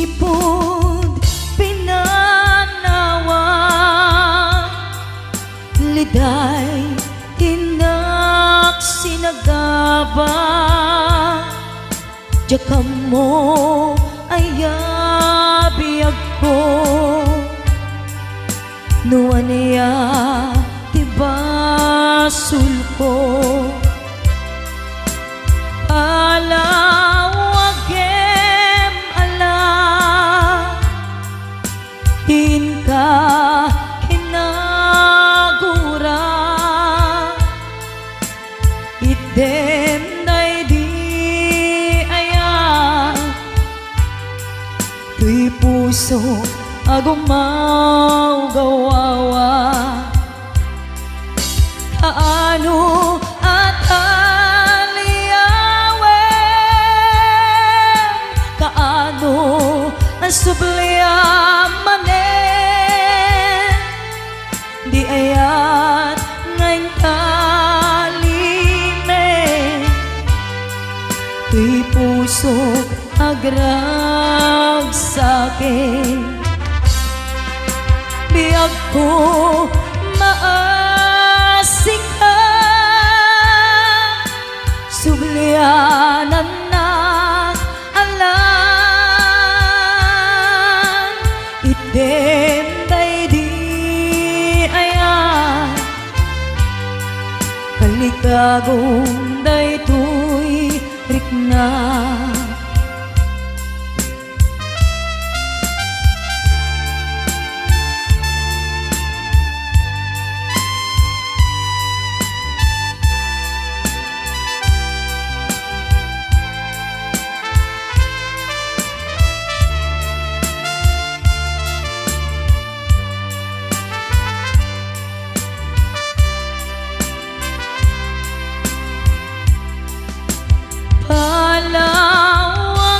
sipod pinanawa, liday tinak sinagaba, jakam mo ayabiyag ko, nuwan niya tibasul ko, alawagem ala, tin ka kinagura, idem day di ayan, tuy puso agumaw gawawa, kaano at aliyawem, kaano ang subliamanen, di ayat ngayon kalime, tuy puso agrag sa'kin, biyag ko maasik ka, sublianan na alam, item day di ayan, kalikagong day tuy rikna.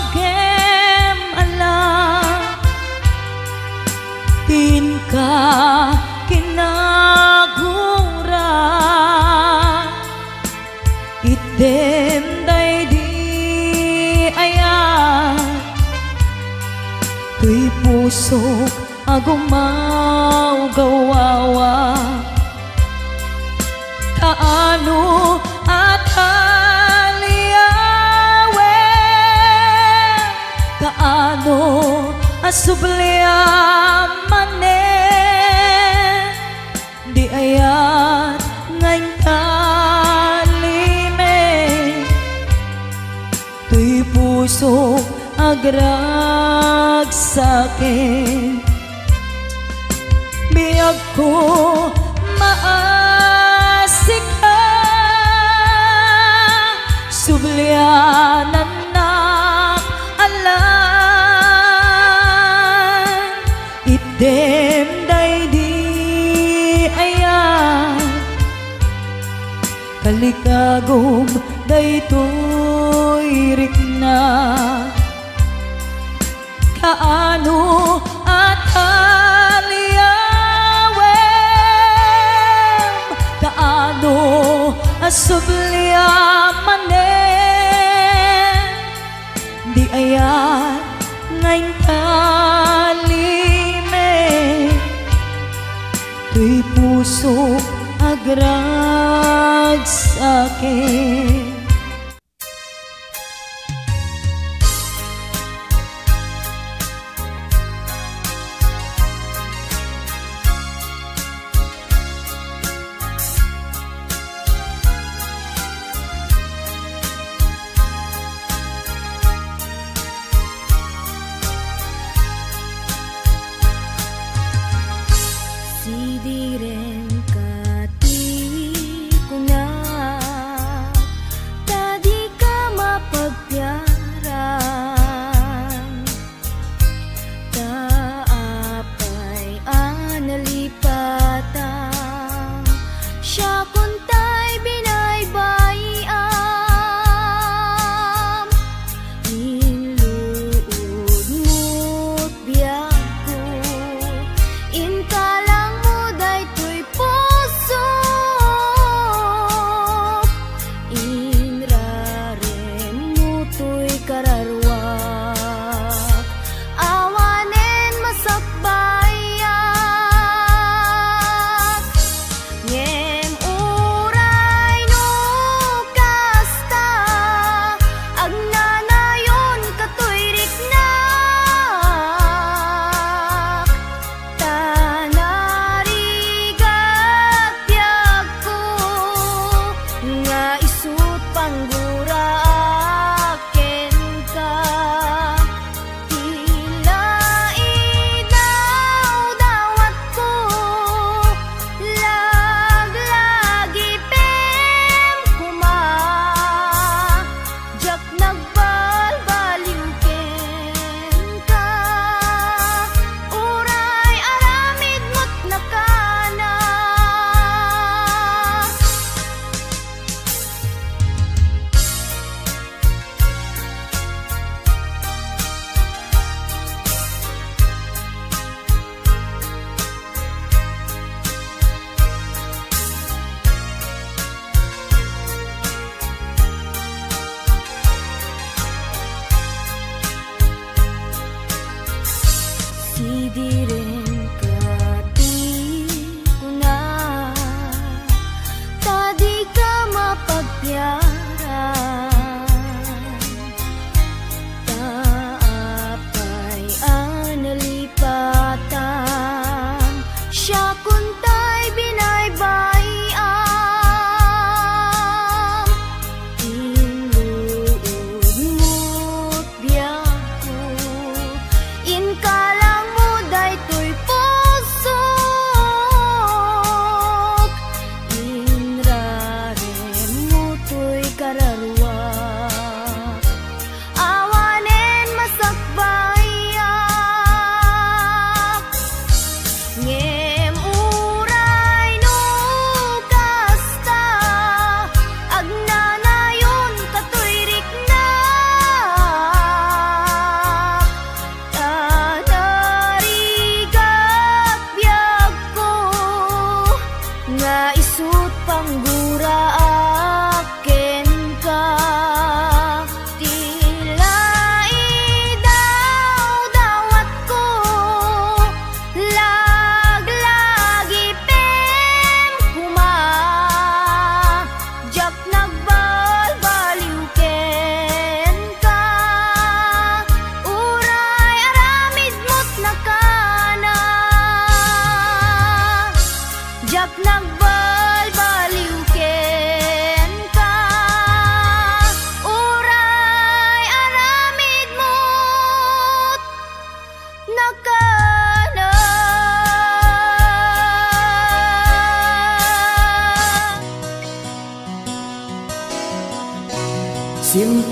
Palawagem ala, tin ka kinagura, item day di ayan, tuy puso agumaw gawawa, kaano at kaano asubliamanen, di ayat ngayon kalime, tuy puso agrag sa'kin, biyag ko maasik ka, sublianan na alam, idem day di ayan, kalikagom day tuy rikna, kaano at aliyawem, kaano asubliamanen, di ayan ngayon kalime, tuy puso agrag sa'kin. Sidiren kati ko na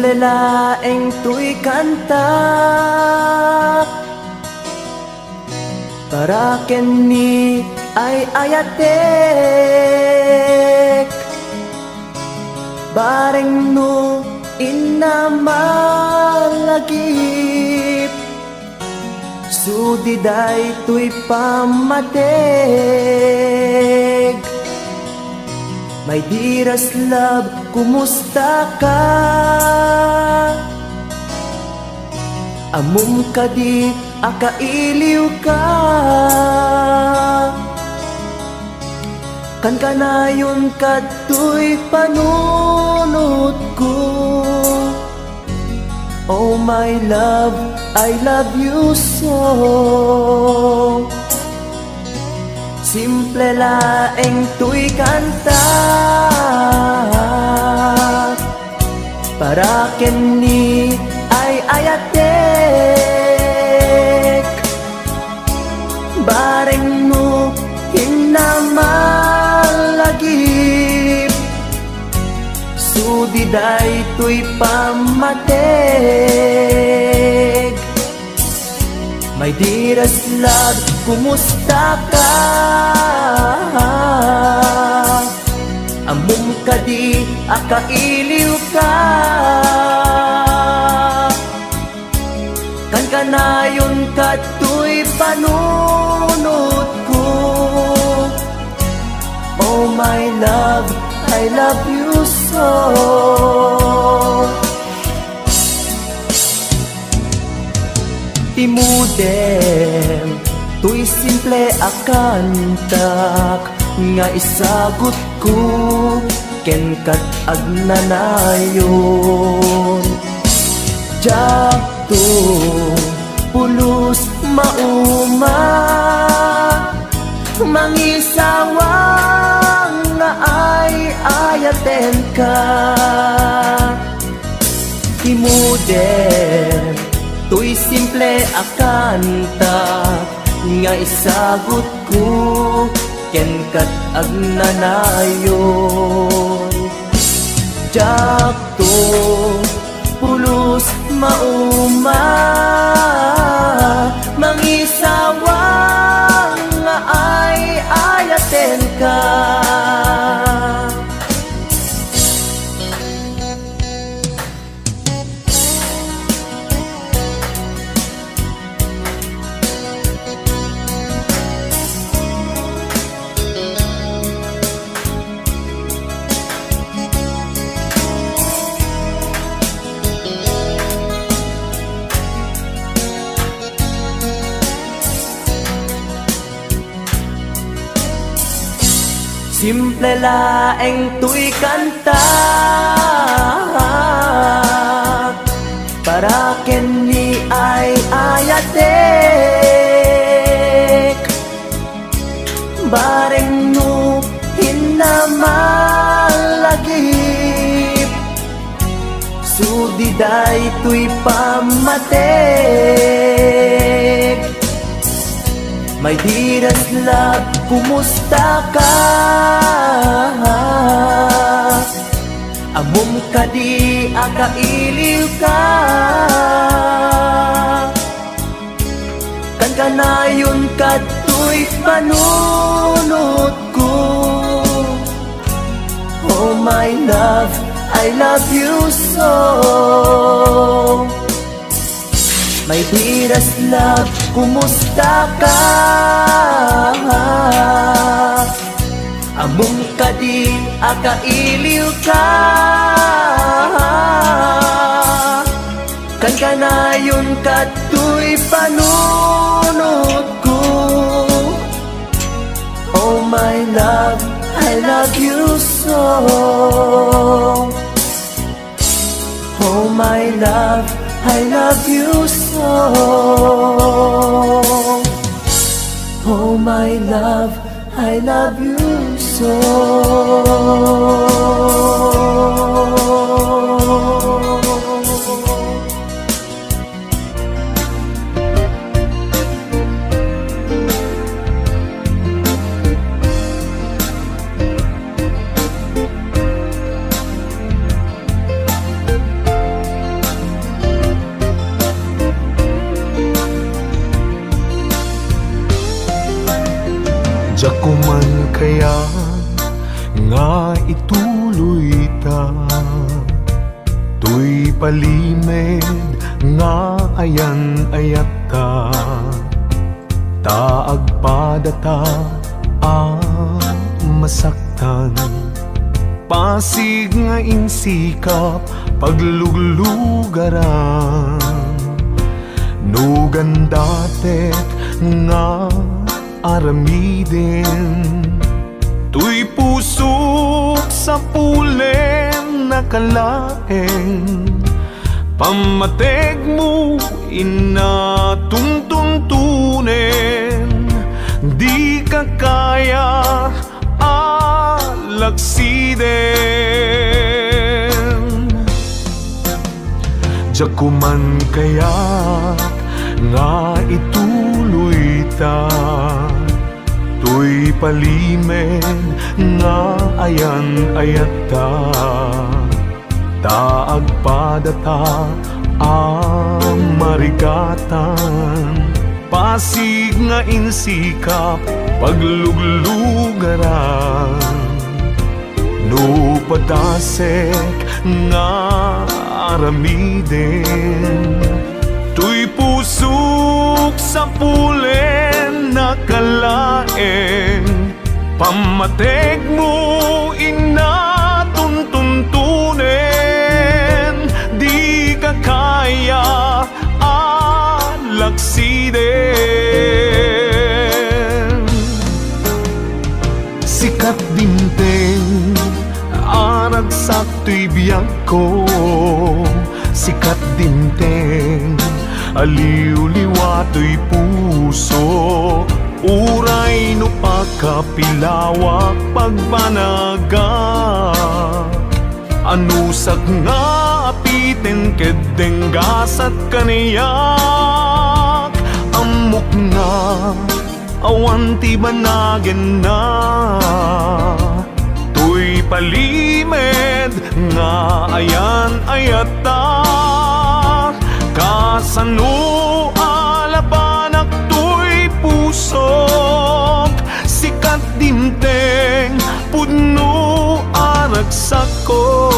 Simple laeng tuy kanta para kenni ay ayatek bareng no inamalagip sudiday tuy pamateg. My dearest love, kumusta ka? Amum ka di, akailiw ka. Kan kanayon ka tuy panunod ko. Oh my love, I love you so. Simple laeng tuy kanta para kenni ay ayatek bareng no hinamalagip sudiday tuy pamateg. My dearest love, kumusta ka? Amum ka di, akailiw ka. Kan kanayon ka tuy panunod ko. Oh my love, I love you so. Timudem, tuy simple akantak nga isagot ko ken kat agnanayon. Jakto pulos mauma mangisawang nga ay ayaten ka. Timudem, tuy simple akanta nga isagot ko ken kat agnanayon. Jakto pulos mauma mangisawang nga ay ayaten ka. Simple laeng tuy kanta para kenni ay ayatek bareng no hinamalagip sudiday tuy pamateg. My dearest love, kumusta ka? Amum ka di, akailiw ka. Kan kanayon ka tuy panunod ko. Oh my love, I love you so. My dearest love, kumusta ka? Amum ka di, akailiw ka. Kan kanayon ka tuy panunod ko. Oh my love, I love you so. Oh my love, I love you so. Oh my love, I love you so. Diako man kaya nga ituloy ta, tuy palimed nga ayan ayat ta, taag padata masaktan, pasig nga insikap pagluglugaran, nugan datet nga aramiden, tuy pusok sa pulen nakalaeng, pamateg mo inatuntuntunen, di ka kaya alaksiden. Diako man kaya nga ituloy ta, tuy palimed nga ayan ayat ta, taag padata marigatan, pasig nga insikap pagluglugaran, no padasek nga aramiden, tuy pusok sa pulen nakalaeng, pamateg mo inatuntuntunen, di ka kaya alaksiden. Sikat dinteng aragsak tuy biyag ko, sikat dinteng aliw-liwa tuy puso, uray no pagkapilawak pagbanaga, anusak nga apiten kedeng gasat kaniyak, amok nga awan ti banagen na, tuy palimed nga ayan ayata, kasano alabanak tuy pusok, sikat dinteng pudno aragsak ko.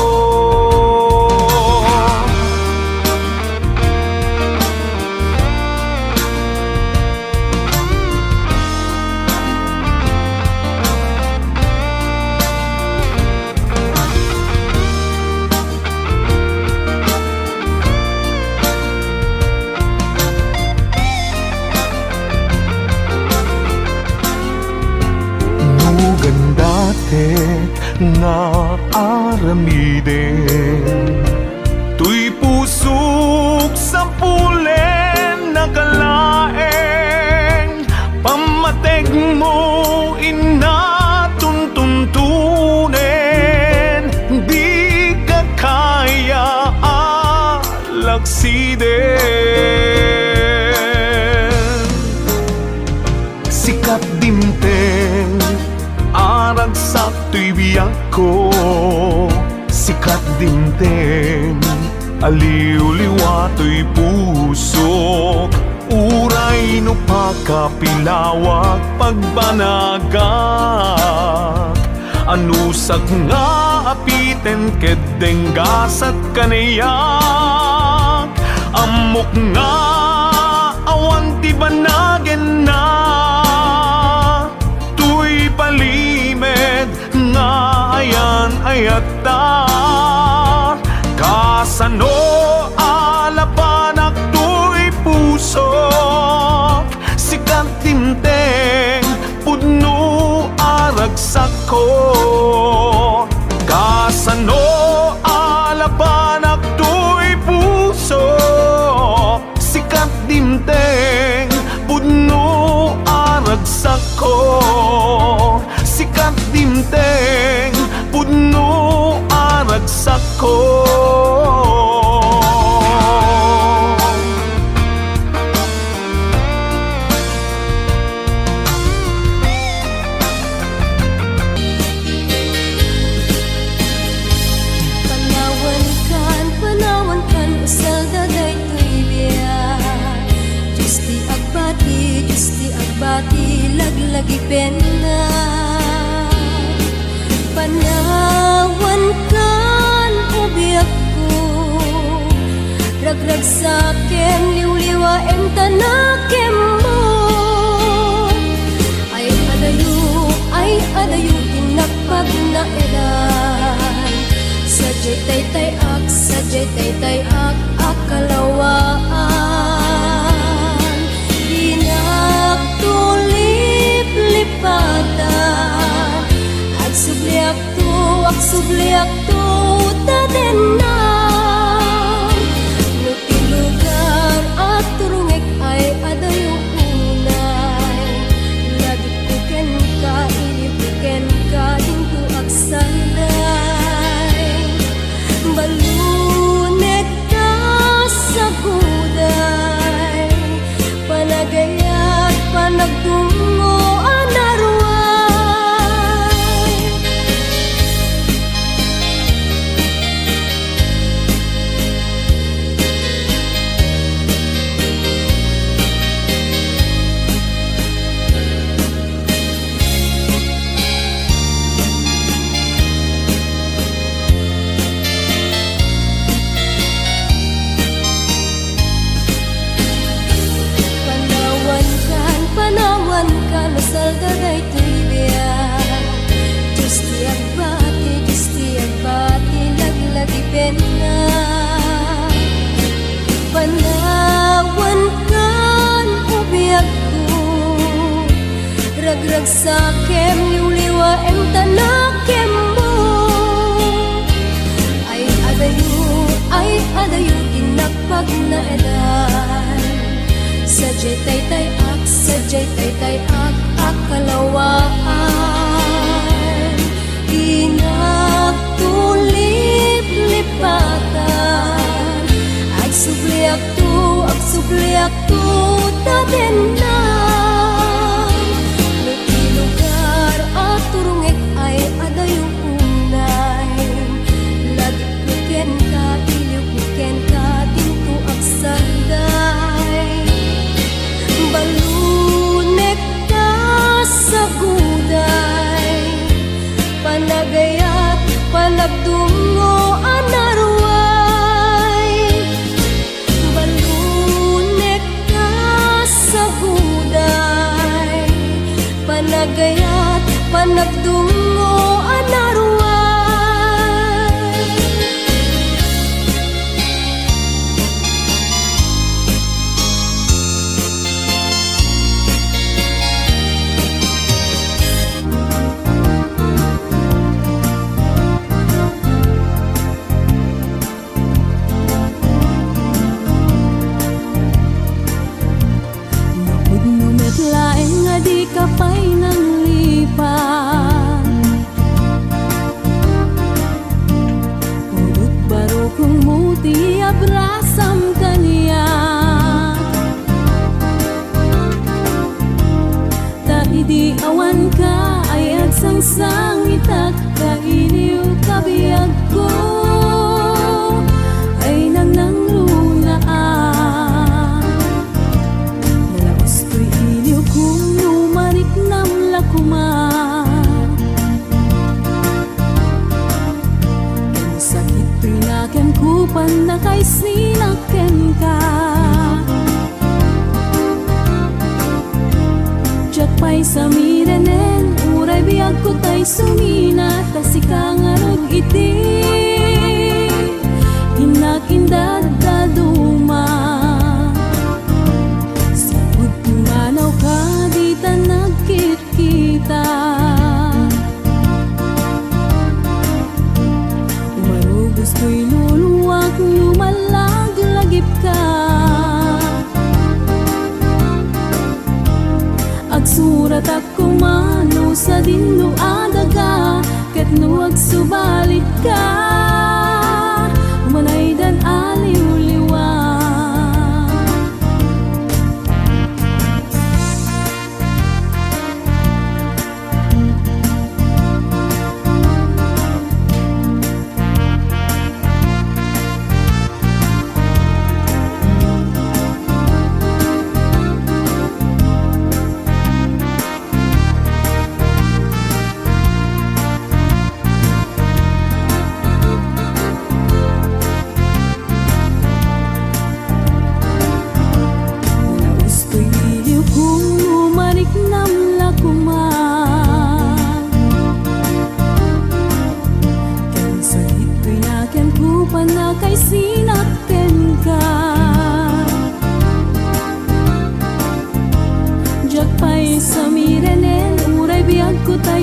Nga aramiden, tuy pusok sa pulen nakalaeng, pamateg mo inatuntuntunen, di ka kaya alaksiden. Sikat dinteng aragsak tuy biyag ko, sikat dinteng aliw-liwa tuy puso, uray no pagkapilawak pagbanagak, anusak nga apiten kedeng gasat kaniyak, amok nga awan ti banagen na, tuy palimed nga ayan ayata, kasano alabanak tuy pusok, sikat dinteng pudno aragsak ko, kasano alabanak tuy pusok, sikat dinteng pudno aragsak ko, sikat dinteng pudno aragsak ko. Panawan kan usal daday tuy biya, Diyos ti agbati lagi pena, sakem liwliwaem tanakem mo. Ay adayu tinapag na elan. Sadyay taytay ak akalawaan. Inagtulip lipatan. Agsubliak to tadenan. Nutilugar at turungek ay adayu unay. Lagit kuken ka, ilipuken ka, dinto agsanday. Balunet ka sa guday. Panagayat, panagtungo, anarway. Panawan ka, nasalda day tuibiyang. Diyos tiyak bati, laglagi pena. Panawan kan, ubiyak ko. Ragrag sakem, liwliwaem tanakem mo. Ay adayu, tinapag na elan. Sadyay taytay ak akalawaan. Inagtulip lipatan. Agsubliak to tadenan. Nutilugar at turungek ay adayu unay. Lagit kuken ka, iliw kuken ka, dinto agsanday. Balunek ka sa guday. Panagayat, panagtungo, anarway. Balunek ka sa guday. Panagayat, panagtungo, anarway. Laeng nga di ka pa'y nang lipan. Pulot baro kong muti abrasam kaniya. Ta idi awan ka ay agsangsang itak kainiw kabiyag ko. Ay nang lunaan. Kung numarik nam lakuman. Ang sakit pinaken kupan na kay sinaken ka. Diyak pa'y samirenen, uray biyag ko tay sumina. Tasika nga rog iti, inakindad daduma. Manaw ka, di ta nagkit-kita. Umarugos ko'y luluwag, lumalag-lagip ka. Agsurat ako mano sa dinlo adaga, ket no agsubalit ka. Umanay dan aliw-liwag.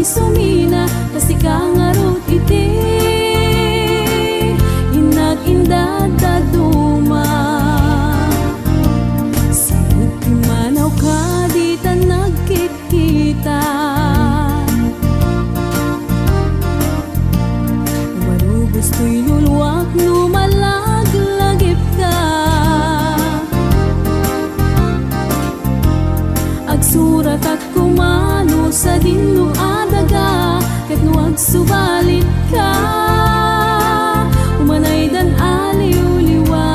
ako'y sumina, kasi kangarot iti inag-indad daduma. Sabot manaw ka di ta nagkit-kita, marubos ko'y luluwak lumalaglagip ka. Agsurat at kumano sa dinlo adaga, kat nuwag subalit ka, umanay dan aliw-liwa.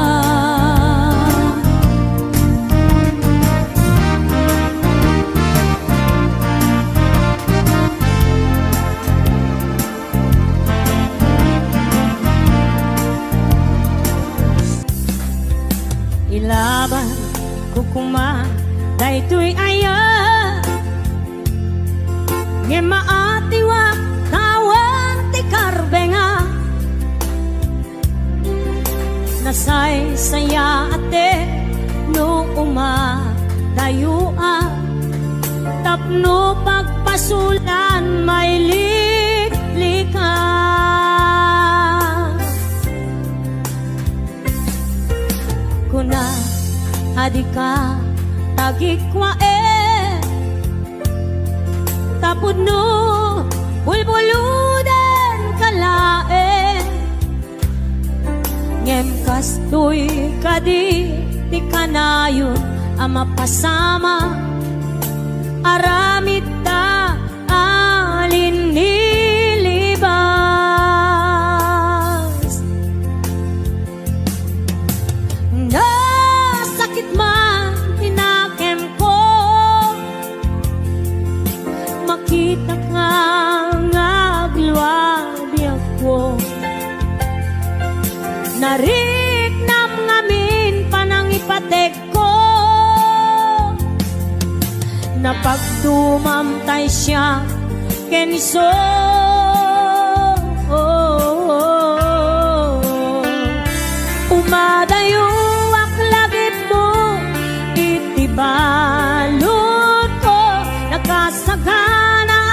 Ilaban ko kuma daytoy aya, nge maatiwa tawan ti karbenga, nasay saya ate no uma dayua, tapno pagpasulan may liklika. Kuna adika tagikwa tapod no bulbuludan kalae, ngem kastoy kadi ti kanayon ama pasama, aramid ta alin nilibas. Nasakit man tinakem ko, makita ka ngagluwabi ako, nariknam ngamin panangipatek ko, napagdumamtay siya keniso. Umadayo ak lagip mo itibalot ko, nakasagana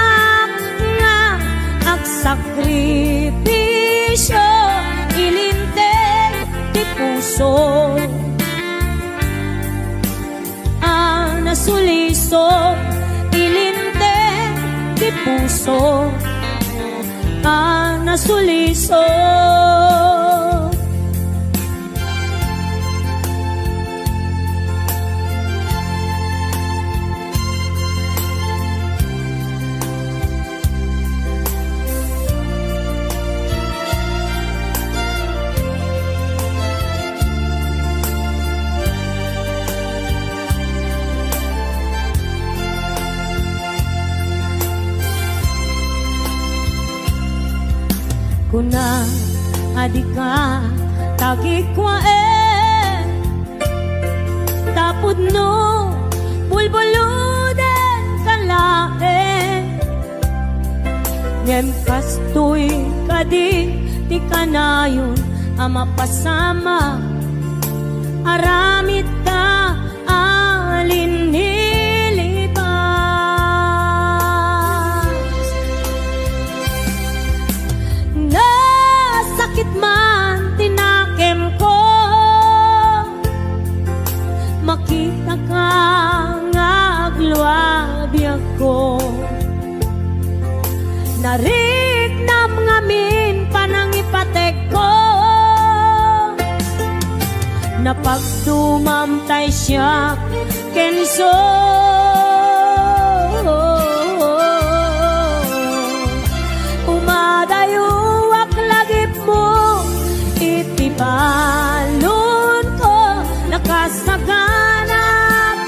nga ak sakripisyo, ilinteg ti puso nasuliso, ilinteg ti puso nasuliso. Kuna adika tagikwa tapod no bulbuludan kalae, ngem kastoy kadi ti kanayon ama pasama, aramid ta alin nilibas. Nasakit man tinakem ko, makita ka ngagluwabi ako, nariknam ngamin panangipatek ko, napagdumamtay siya kenso. Umadayo ak lagip mo itibalon ko, nakasaganap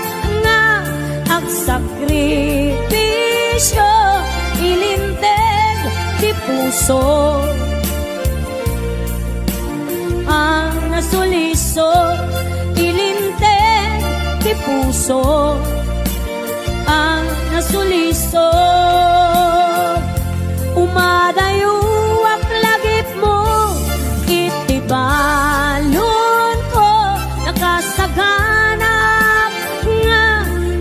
nga ak sakripisyo, ilinteg ti puso nasuliso, ilinteg ti puso nasuliso. Umadayo ak lagip mo itibalon ko, nakasaganap nga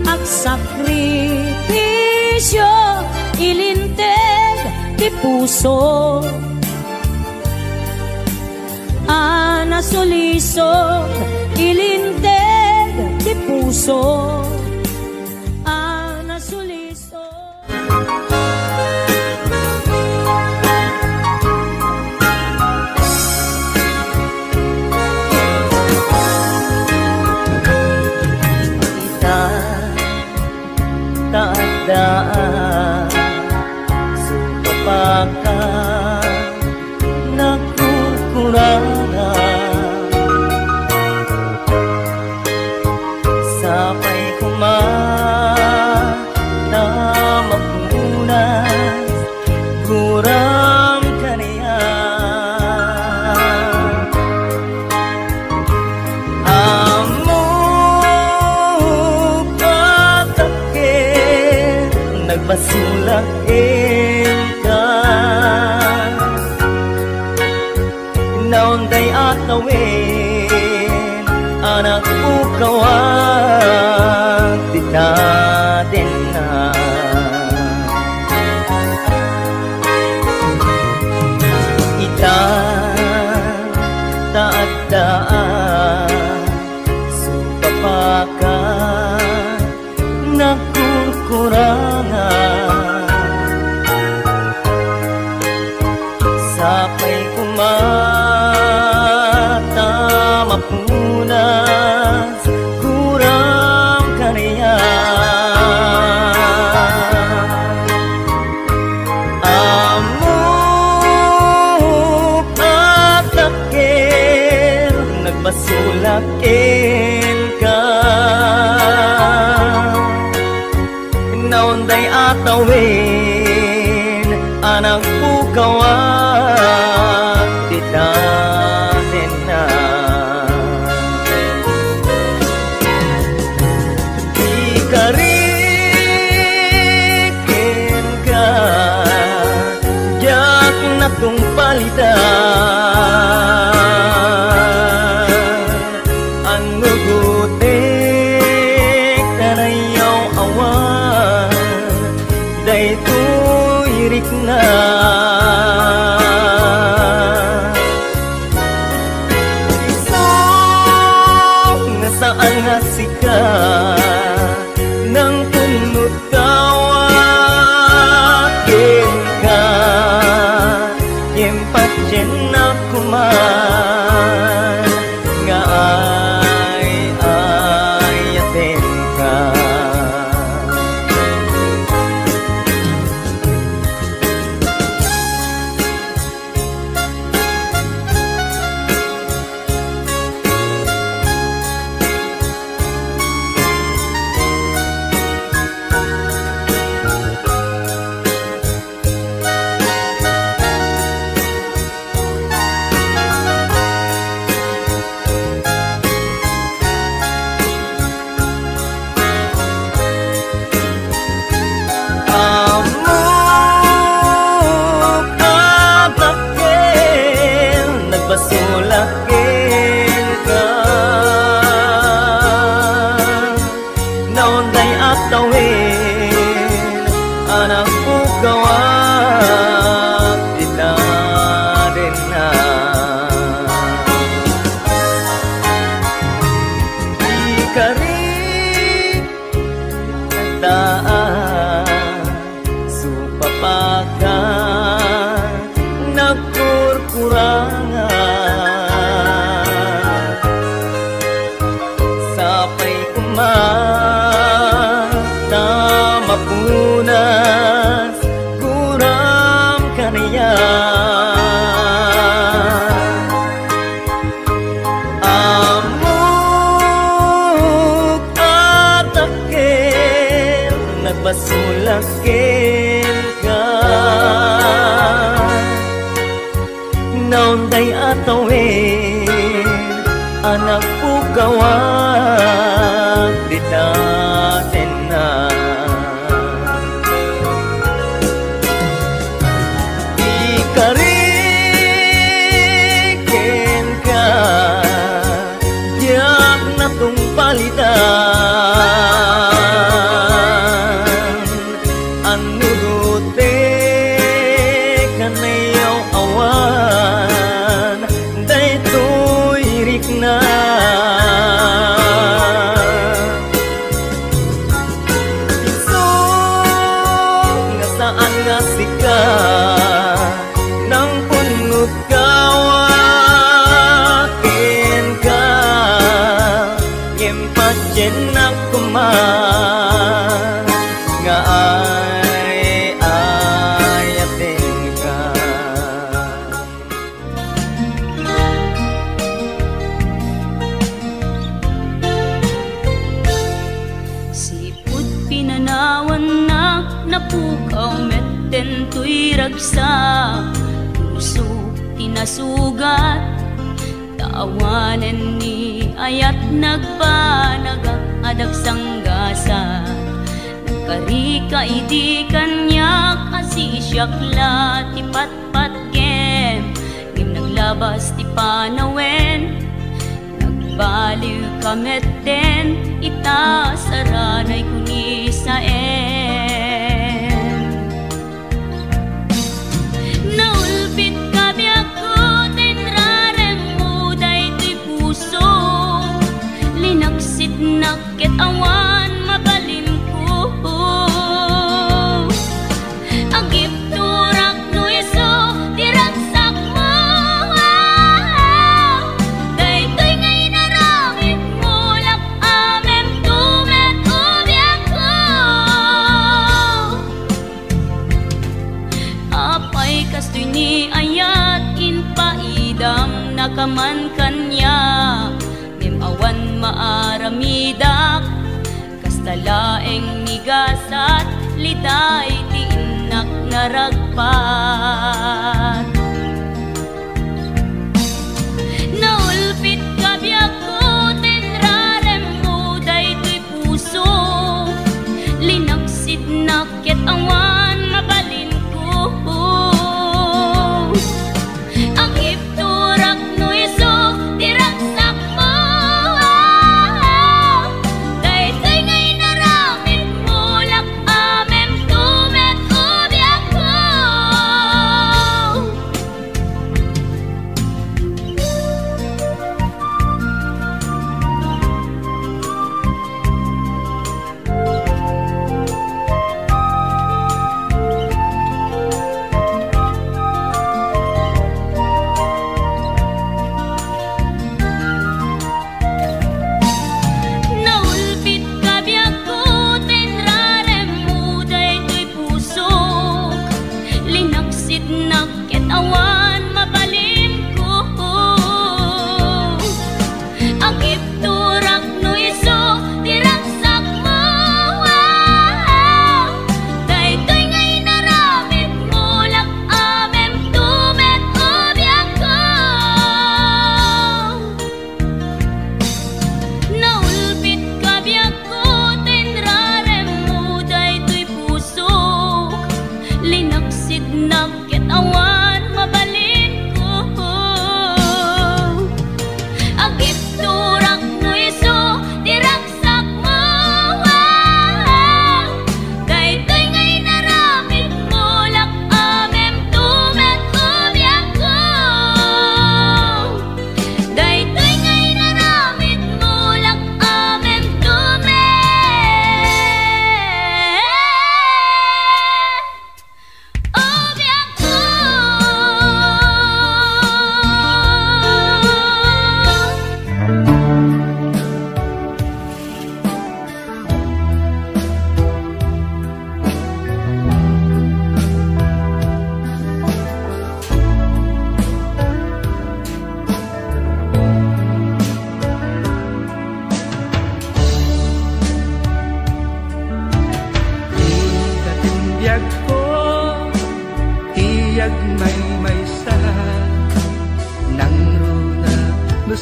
ak sakripisyo, ilinteg puso. Nasulisog, ilindeg di puso. Nasulisog. Taadaan supapaka nakukurangan sapay kumana mapunas kurang kaniya amo patakit nagbasulakin ka naunday at awin anak ko kawag di natin na ita taadaan supapaka nakukurangan sapay kumata mapunas kurang kaniya amo patakir nagbasulakin ka naunday atawin anak pukawag di natin na ikarikin ka yak na kong palitan ang nugutik tanayaw awan dayto irik na saan nga sika ng punot tawagin ka impatyen na kuman nga ay atin ka basulakin ka naunday at tawin anak pukawag di natin na ikarin nagdaan supapakan nagkurkurangan sapay kumata mapunas kurang kaniya amok atakil nagbasulakin ka naunday atawin anak pukawag di natin na ikarikin ka diyak na tong palitan ang nugutik matyen ako man nga ayating ka. Sipud pinanawan na napukaw metten tuy ragsak, puso tinasugat taawanen ni ayat nagpanagak adag sanggasa. Nagkarika idi kanyak asisyakla ti patpat gem ngim naglabas ti panawen. Nagbaliw kamet den ita saranay kuni sa naulpit kabi ako tinrarem mo daytoy puso. Linaksit nakit awan mabalin ko. Agip turak no iso diragsak mo. Daytoy ngay naramit mo lak amem tumet ubiak ko. Apay kastoy ni ayat inpaidam nakaman kanya. Awan maaramidak kastalaeng nigasat liday ti inak naragpat. Naulpit kabi ako tinrarem mo daytoy puso. Linaksid nakit awan mabalin ko. Ang ipturak no iso diragsak mo.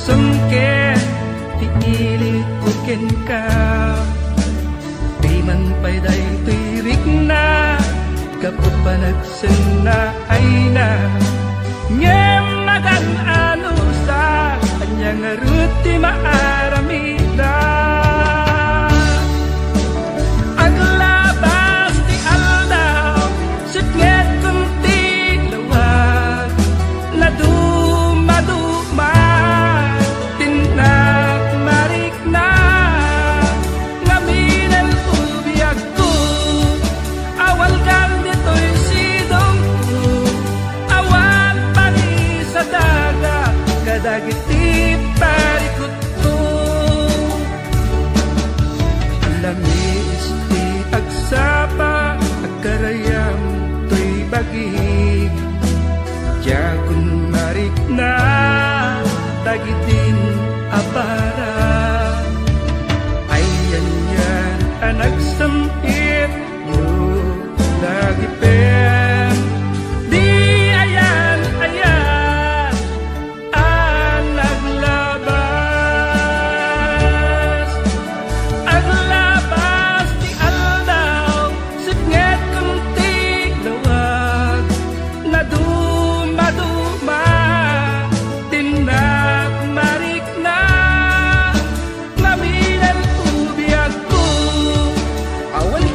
Sungkit ti ilit ukin ka di man pa'y daytoy na kapag panagsin na ay na ngem magan anusa anyang aruti maaramida aglabas ti aldaw sitnget kunti lawag laduma dagiti parikot ko agsapa agkarayam to'y bagig Yakun marik na tagitin apara Ayan yan anak sempit mo lagi pen Di ayan ayan anak labas Aglabas di aldaw Signet kunting lawag Na duma-duma Tinak marik na Mamilan ubiyag ko Awan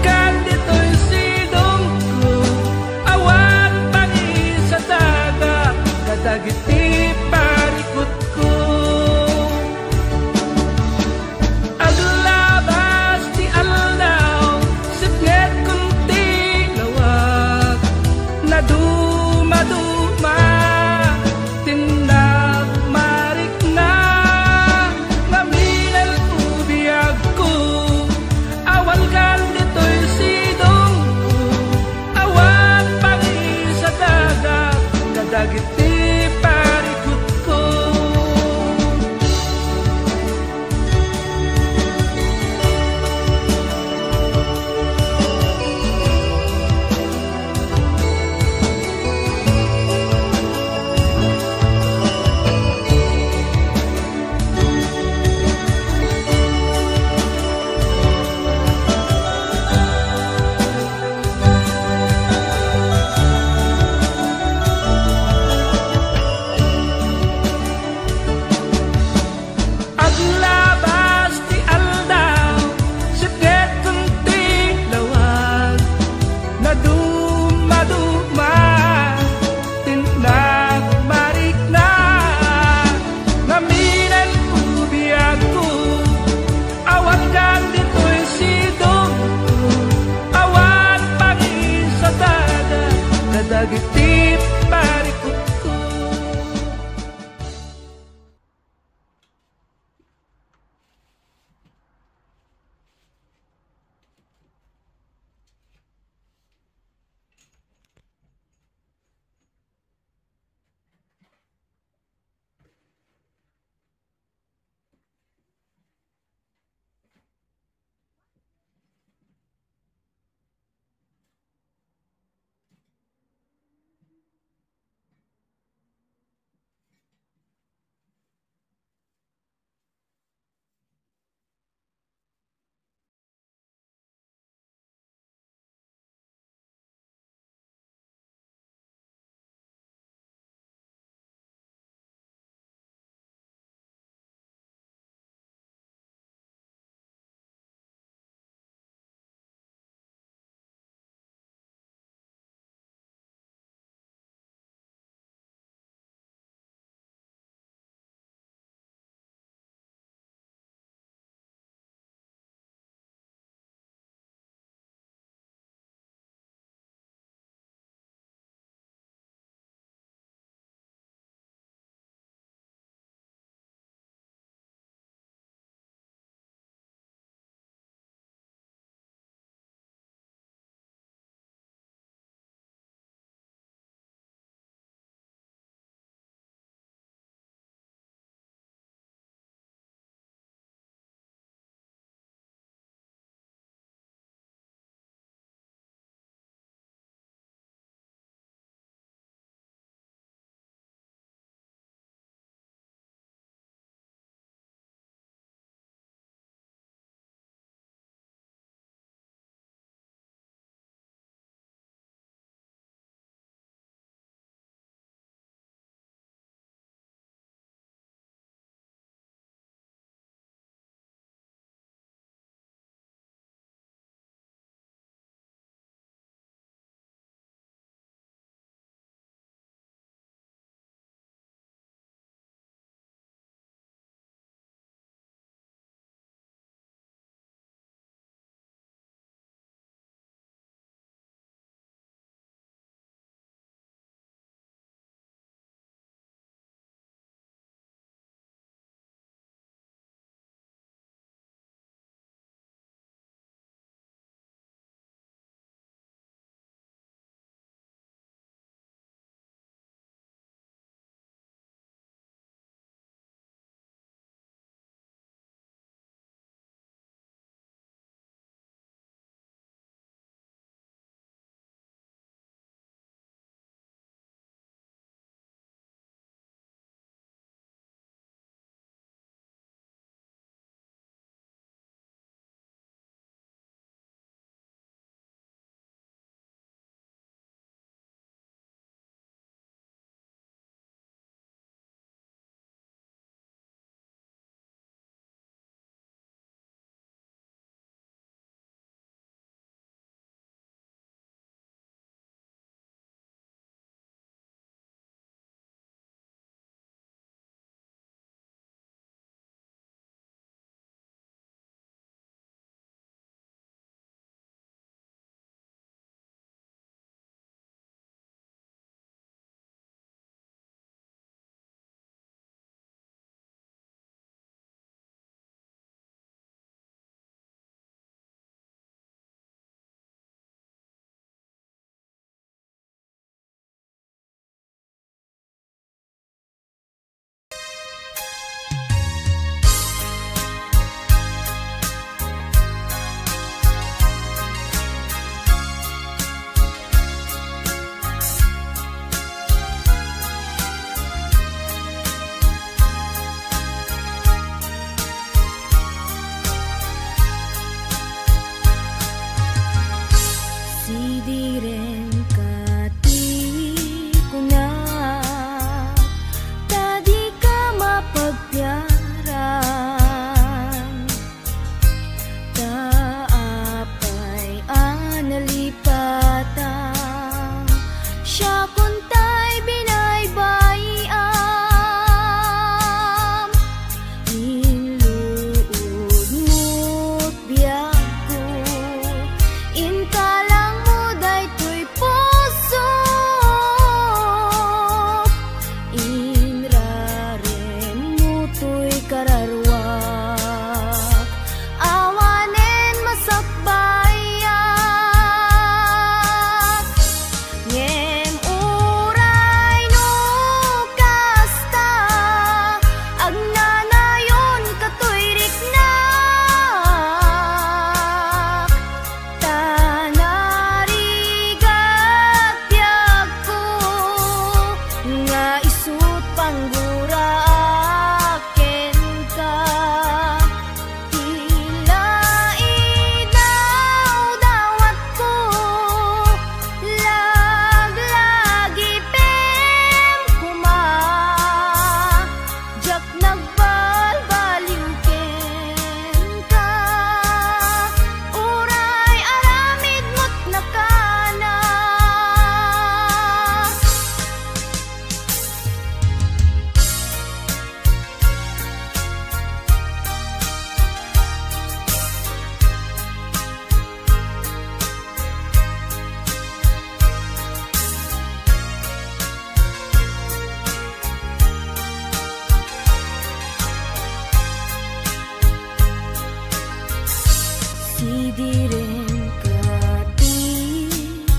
didiren kati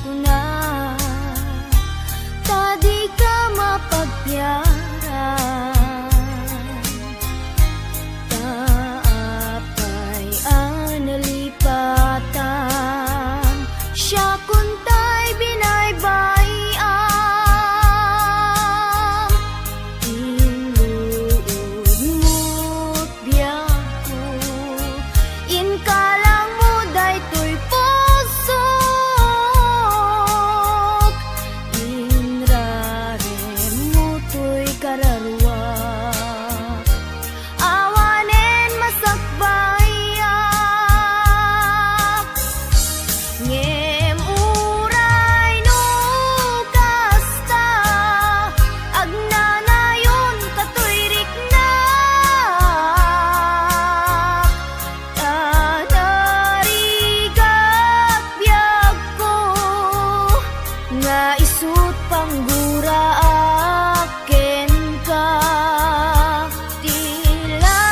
ko na, tadi ka mapagpiaran, taapay analipatan, siya kuntay binaybayan, inuud mo't biyako, inkalang mo daytoy pusok, inrarem mo to'y kararwak, awanen masakbayak, ngem uray no kasta, agnanayon kato'y riknak, tanarigat biyag ko, nga isut panggura aken ka, tila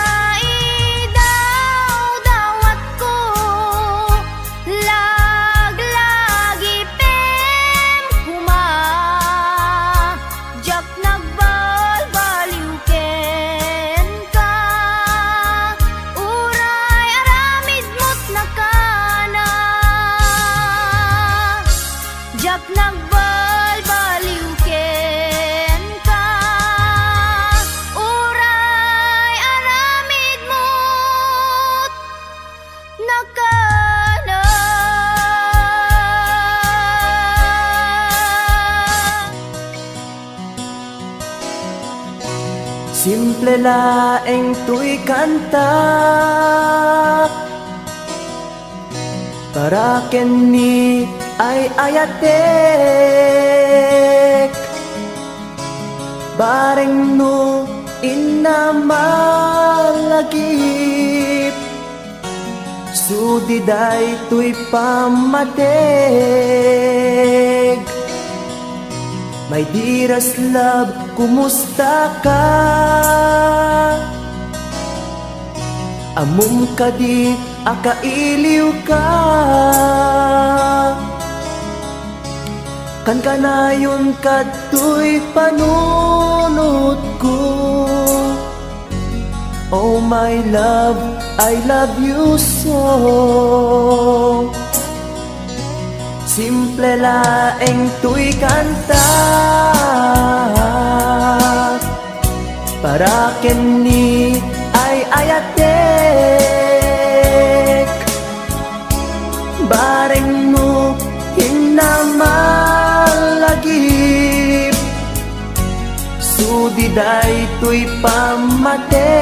idaw-dawat ko, laglagi pem kuma, jak nagbalbaliw ken ka, uray aramid mo't nakana, jak nagbalbaliw ken ka, uray aramid mo't nakana. Simple laeng tuy kanta, para kenni ay ayatek, bareng no inamalagip, sudiday tuy pamateg. My dearest love, kumusta ka? Amum ka di, akailiw ka. Kan kanayon kato'y panunod ko. Oh my love, I love you so. Simple laeng tuy kanta, para kenni ay ayatek, bareng mo hinamalagip, sudiday tuy pamateg.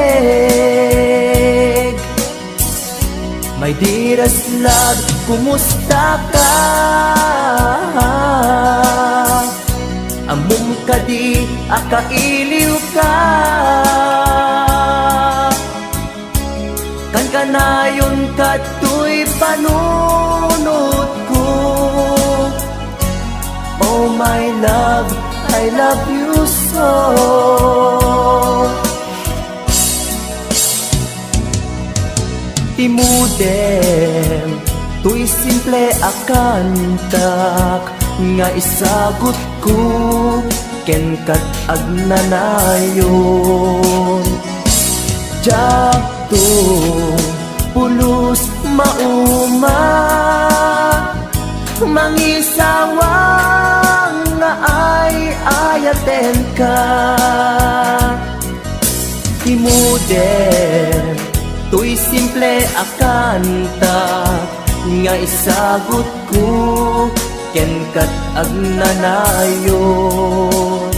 My dearest love, kumusta ka? Amum ka di, akailiw ka. Kan kanayon kato'y panunod ko. Oh my love, I love you so. Timudem, tuy simple akantak, nga isagot ko, ken kat agnanayon. Jak to, pulos mauma, mangisawang nga ay ayaten ka. Timudem, tuy simple akanta, nga isagot ko, ken kat agnanayon.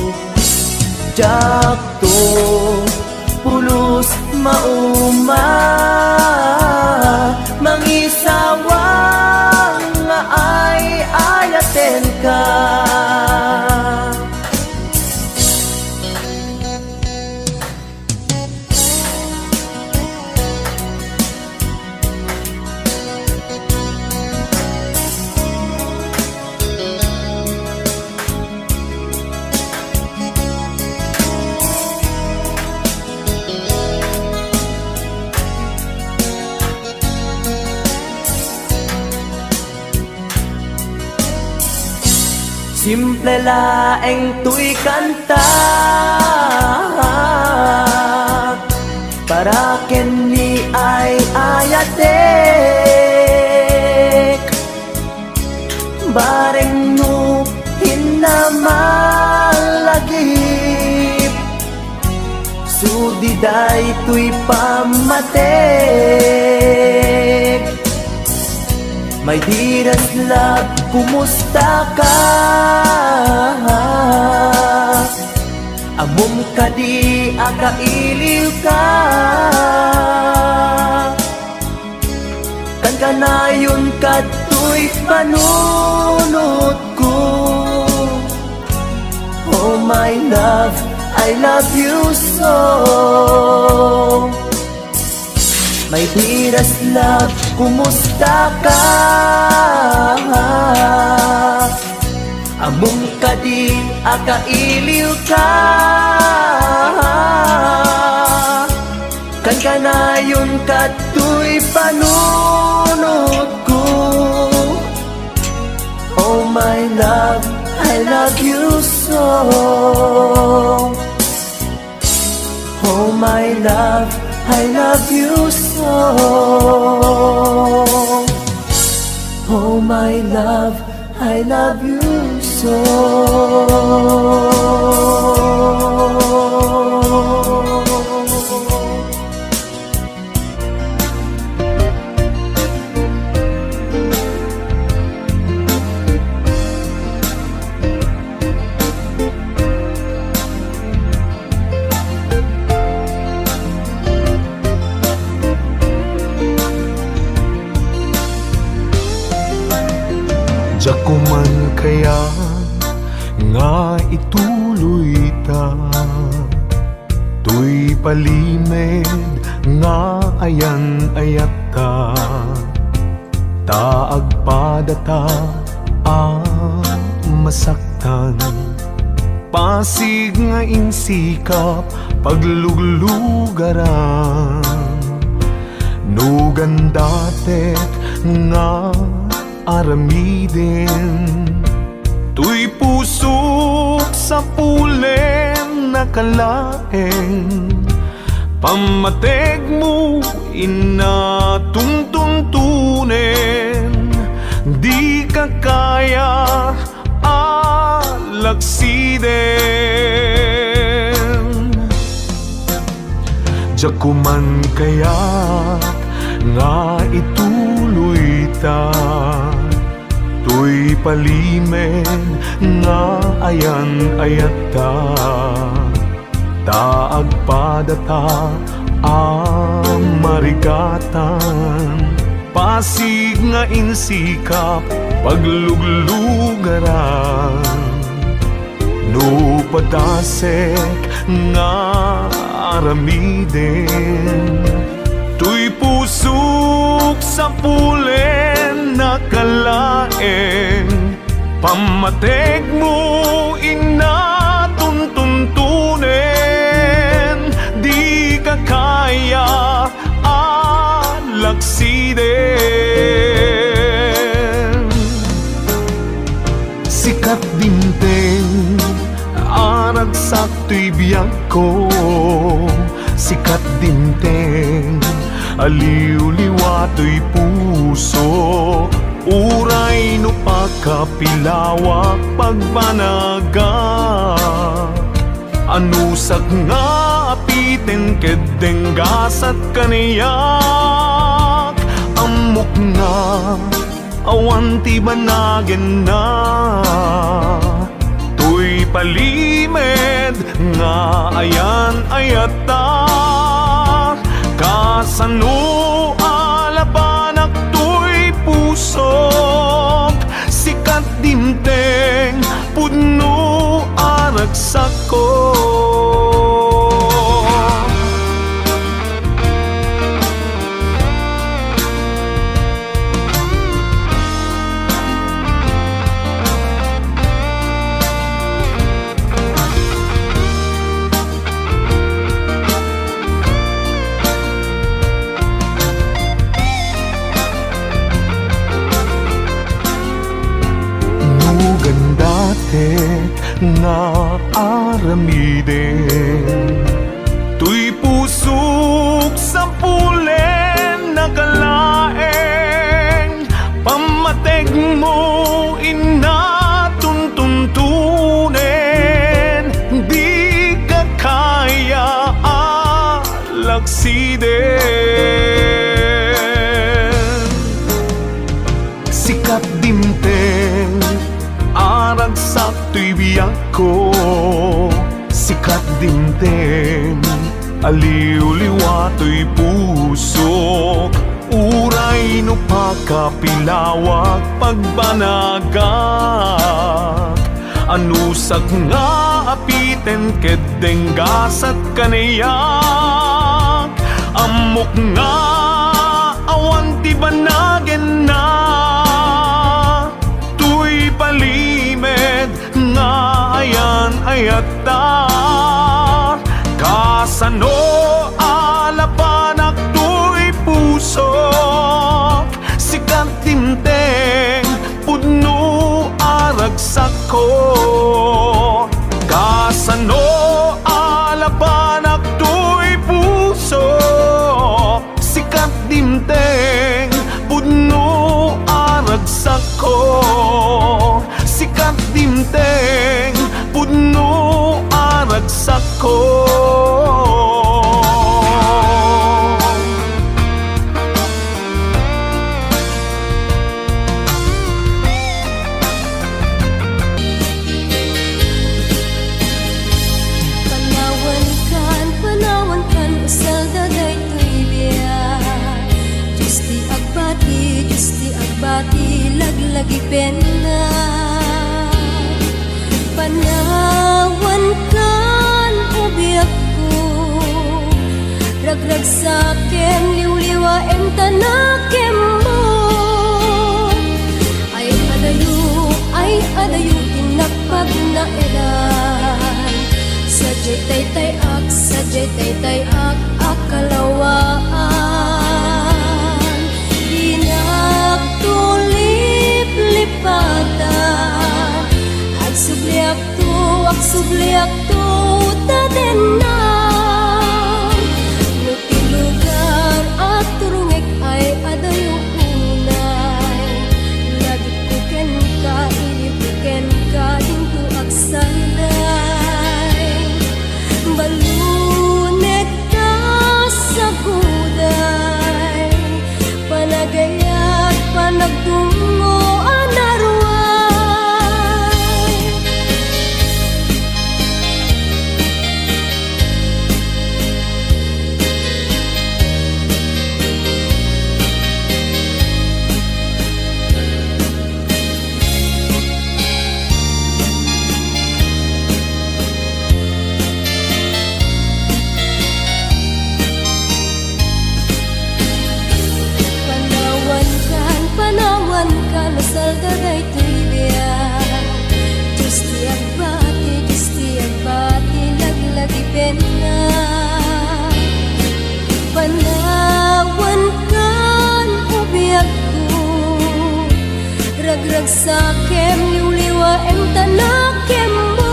Jak to, pulos mauma, mangisawang nga ay ayaten ka. simple laeng tuy kanta para ken ni ay ayatek bareng no hinamalagip sudiday tuy pamatek. My dearest love, kumusta ka? Amom ka di akailiw ka kan kanayon ka tuy panunod ko. Oh my love, I love you so. My dearest love, kumusta ka? Among ka di akailiw ka kan kanayon ka tuy panunod ko. Oh my love, I love you so. Oh my love, I love you so. Oh my love, I love you so. Jako man kaya nga ituloy ta tuy palimed nga ayan-ayat ta taag padata masaktan pasig nga insikap pagluglugaran nugan datet nga aramiden tuy pusok sa pulen nakalaeng pamateg mo inatuntuntunen di ka kaya alaksiden. Jako man kaya nga ituloy ta tuy palimed nga ayan-ayat ta taag padata marigatan pasig nga insikap pagluglugaran no padasek nga aramiden tuy pusok sa pulen nakalaeng pamateg mo inatuntuntunen di ka kaya alaksiden. Sikat dinteng aragsak tuy biyag ko sikat dinteng aliw-liwa to'y puso uray no pagkapilawak pagbanaga anusak nga apiten kedeng gasat kaniyak amok nga awan ti banagen na to'y palimed nga ayan-ayata kasano alabanak to'y pusok sikat dinteng pudno aragsak ko. nga aramiden. Tuy pusok sa pulen nakalaeng, pamateg mo inatuntuntunen. Di ka kaya alaksiden. Sikat dimteng arag sa tuy biyak ko. Sikat dimteng aliw-liwa to'y pusok. Uray no pagkapilawak pagbanagak. Anusak nga apiten kedeng gasat kanayak. Amok nga awan ti banagen na. Tuy palimed nga ayan ayatar. Kasano alapanak tuy pusok. Sikat timteng pudno aragsak ko. Kasano alapanak tuy pusok. Sikat timteng pudno aragsak ko. Sikat timteng pudno aragsak ko. Panawan kan usal daday tuibya. Justi agbati laglagi pena. Panawan kan ubiyak ko. Ragrag sakin liw-liwa em tanakem mo. Ay adayo tinakpag na edan. Sadyay taytay ak akalawaan. Inaktulip-lipatan. Agsubliak to tadenan. Nuti lugar at turungek ay adayo unay. Lagi puken ka, inipuken ka, into agsanday. Balunek ka sa guday. Panagayat, panagtungo, anarway. Panawan kan usal daday tuibya. Justi agbati laglagi pena. Panawan kan ubiyak ko. Ragrag sakem liw-liwa em tanakem mo.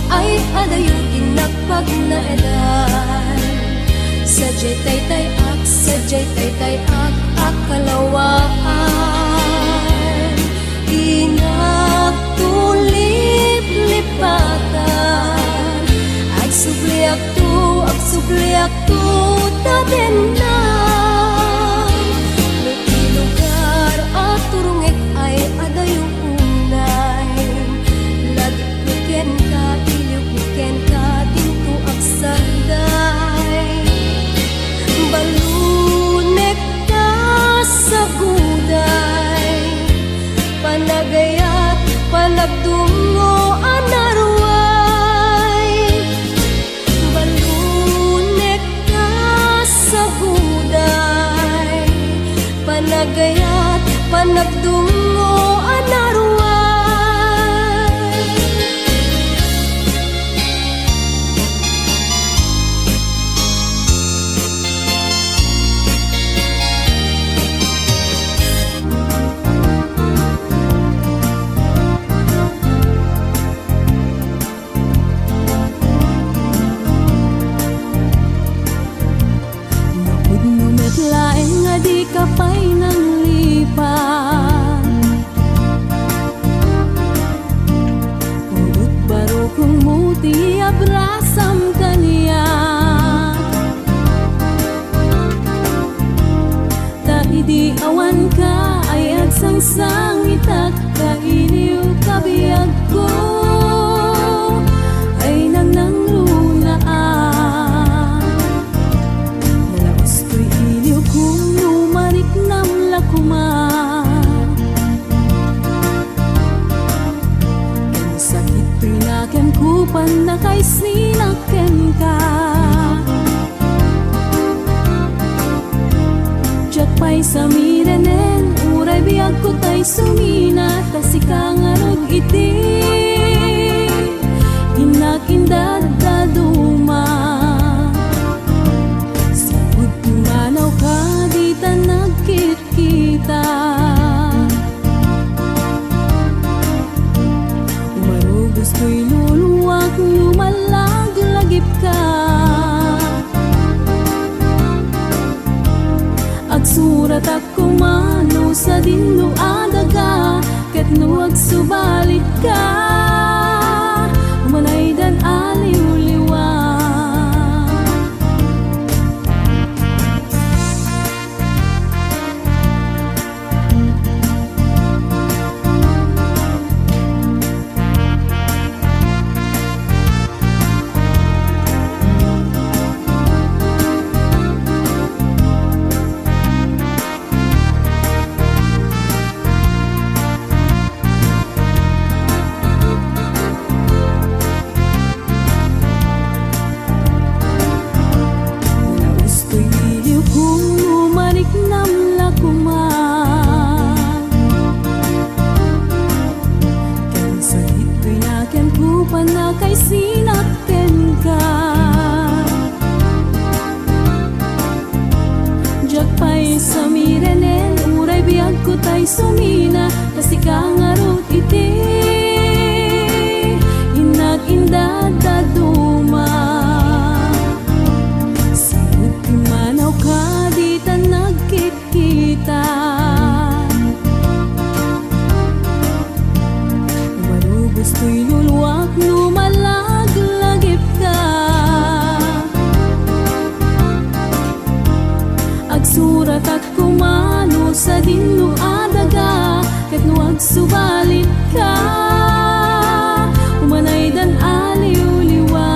Ay adayo tinakpag na edan. Sadyay taytay ak akalawaan. Inaktulip-lipatan. Agsubliak to tadenan. Nuti lugar at turungek ay adayo unay. Lagi puken ka, iliw puken ka, dinto agsanday. Balunek ka sa guday. Panagayat, panagtungo, anarway. Balunek ka sa guday. Panagayat, panagtungo, anarway. Idi awan ka ay agsangsang itak, kainiw kabiyag ko ay nang lunaan. Nalaos ko'y iliw kung lumarik nam lakuma. Kung sakit pinaken kupan na kay sinaken ka. Pay sa mirenen, uray biyag ko tay sumina, tasikang arog iti inakindad daduma. Sipud pumanaw ka, di ta nagkit-kita. Umarugos ko'y luluwag, lumalag-lagip ka. Agsurat ako mano sa dinlo adaga, ket nuwag subalit ka, umanay dan aliw-liwa. Sumina, tasikang arot iti inag-indad daduma. Sipud pumanaw ka, di ta nagkit-kita. Umarugos ko'y luluwak, lumalag-lagip ka. Agsurat at kumano sa dinlo adaga, ket nuwag subalit ka, umanay dan aliw-liwa.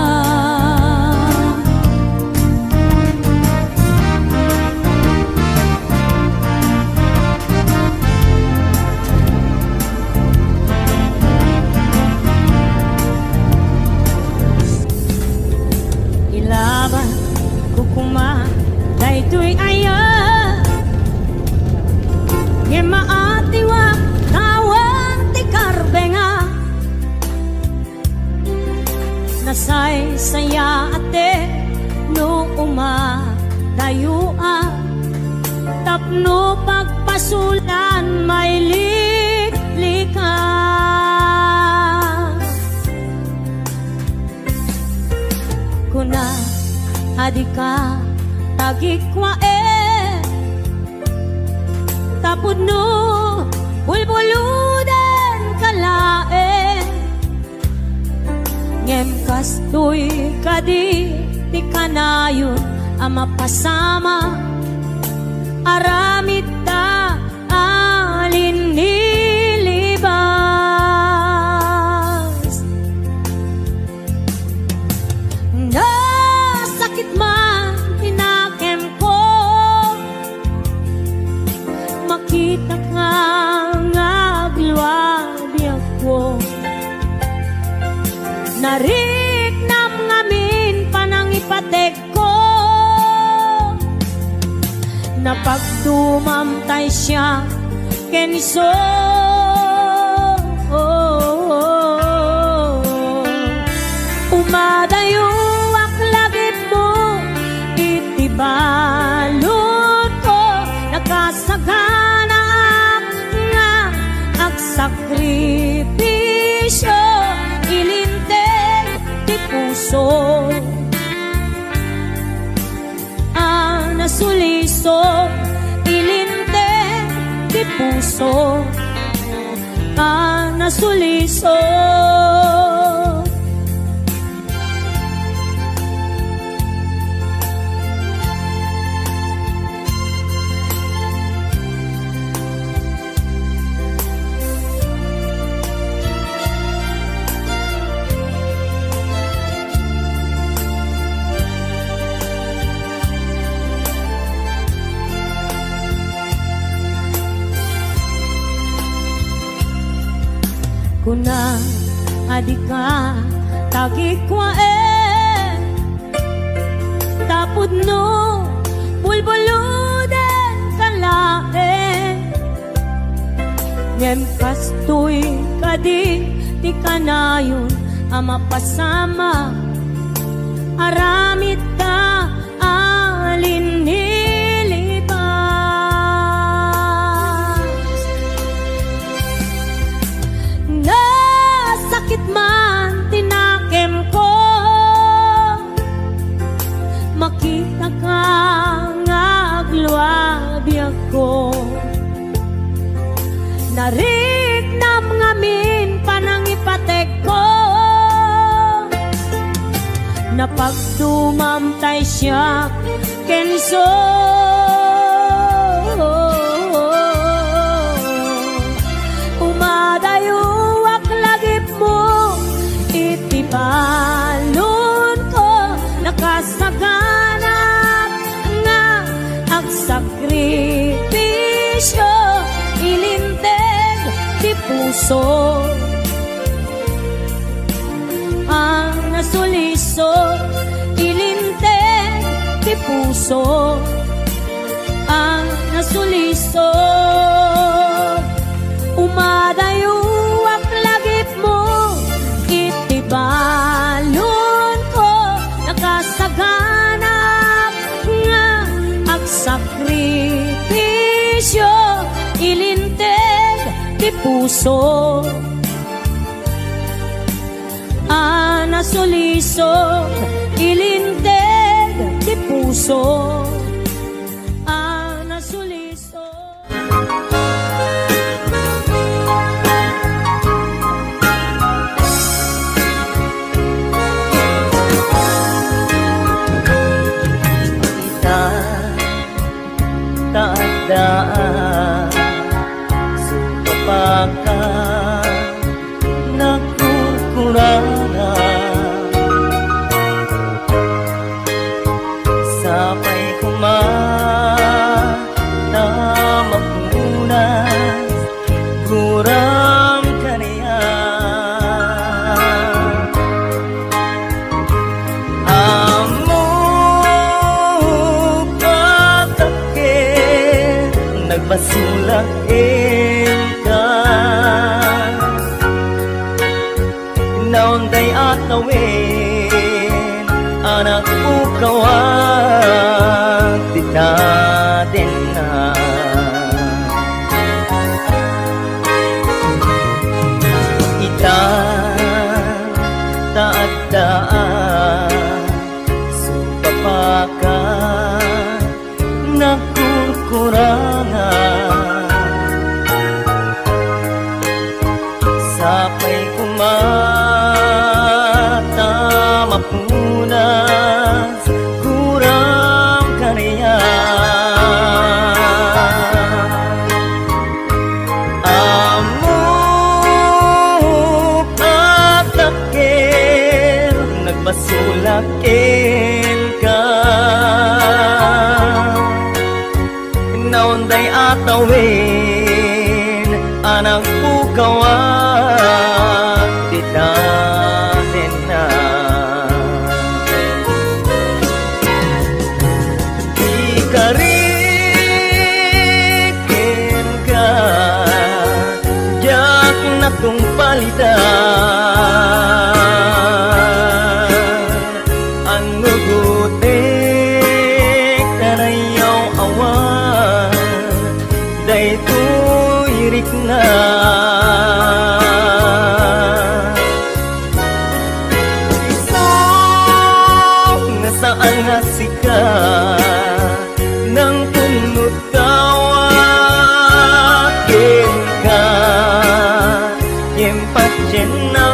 Ilaban ko kuma, daytoy aya maatiwa tawan ti karbenga, nasay saya ate no umadayua, tapno pagpasulan may liklika. Kuna adika tagikwa tapod no bulbuludan kalae, ngem kastoy kadi ti kanayon ama pasama, aramid ta alin nilibas. Nasakit man tinakem ko, makita ka ngagluwabi ako. Nariknam ngamin panangipatek ko, napagtumamtay siya keniso. Umadayuak lagip mo, itibalot ko, nakasagana nga agsakripisyo, ilinteg ti puso. Nasuliso, ilinteg ti puso. Nasuliso. kuna adika tagi kwa tapod no bulbuluden kalae ngem kastoy kadi ti kanayon ama pasama aramid ka alin nilibas nasakit man tinakem ko makita ka nga agluabi ako nariknam ngamin panangipatek ko napagdumamtay siya kenso umadayuak lagip mo itibalon ko nakasaganap nga agsakripisyo ilinteg di puso ang nasuliso ilinteg di puso ang nasuliso umadayuak lagip mo itibalon ko nakasaganap nga agsakripisyo ilinteg di puso nasuliso ilinteg di puso nasuliso taadaan supapaka nakukurangan sapay kumana mapunas kurang kaniya amo patakit nagbasulak ka naunday at nawin anak ukawag titatin na ita taadaan supapaka nakukurangan sapay kumata mapunas kurang kaniya amo patakil nagbasulakin ka naunday atawin anak ukawag titatin na ikarikin ka yak na kong palitan ang nugutik kanayaw awan daytoy irik na saan nga sika nang tunutawakin ka yempatyen na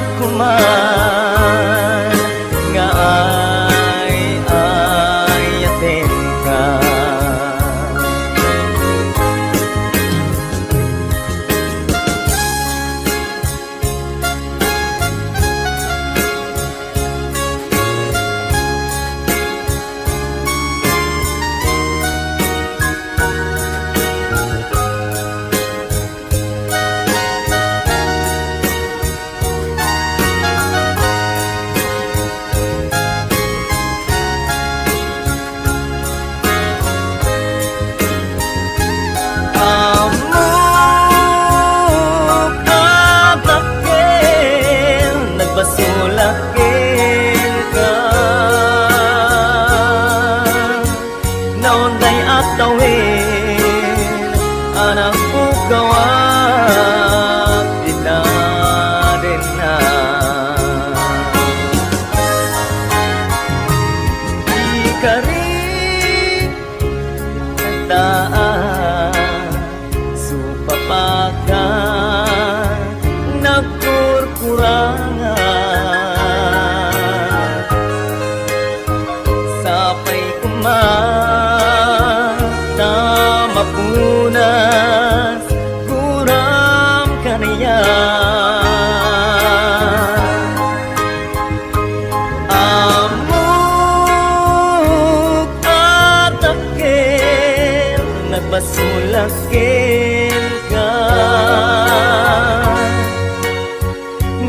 basulakin ka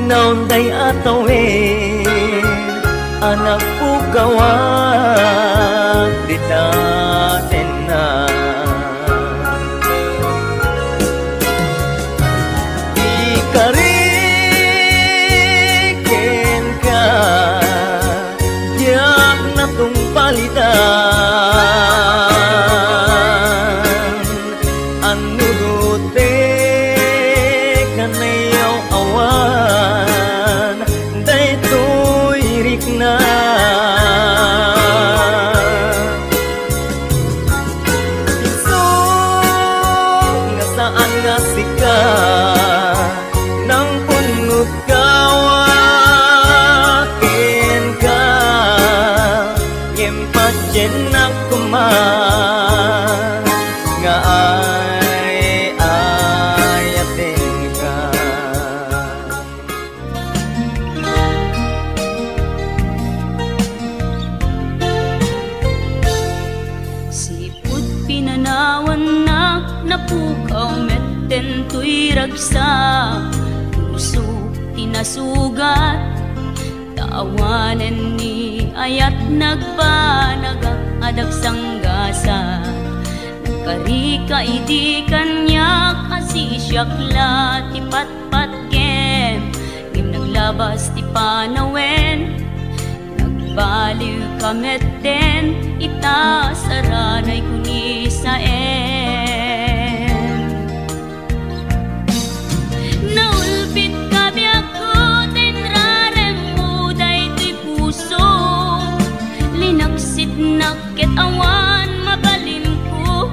naunday atawin anak pugawag ditaten na ikarikin ka diyak na tung palitan anurute kanayaw awan daytoy rikna iso nga saan nga sika nang punot kawakin ka ngempatjen ako man nga ayatin ka Siput pinanawan na napukaw metten tuy ragsa puso tinasugat taawanen ni ayat nagpanagak adag sanggasan nagkarika idi kanyak asisyakla ti patpat gem ngim naglabas ti panawen nagbaliw kametten ita saranay kuni saen naulpit kabi ako tinrarem mo daytoy puso linaksit nakit awan mabalin ko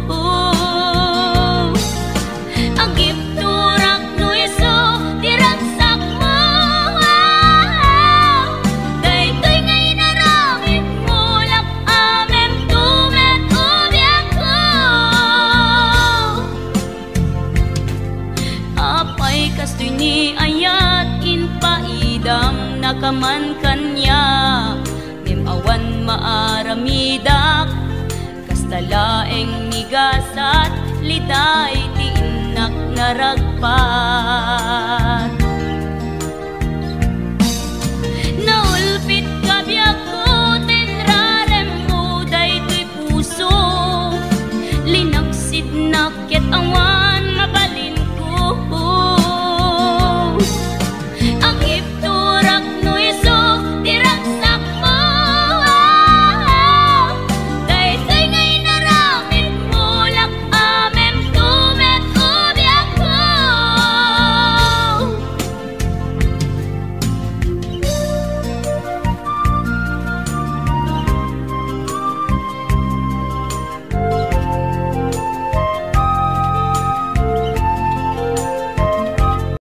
agip turak no iso diragsak mo daytoy ngay naramit mo lak amem tumet ubiak ko apay kastoy ni ayat inpaidam nakaman kanya awan maaramidak kastalaeng nigasat liday ti inak naragpa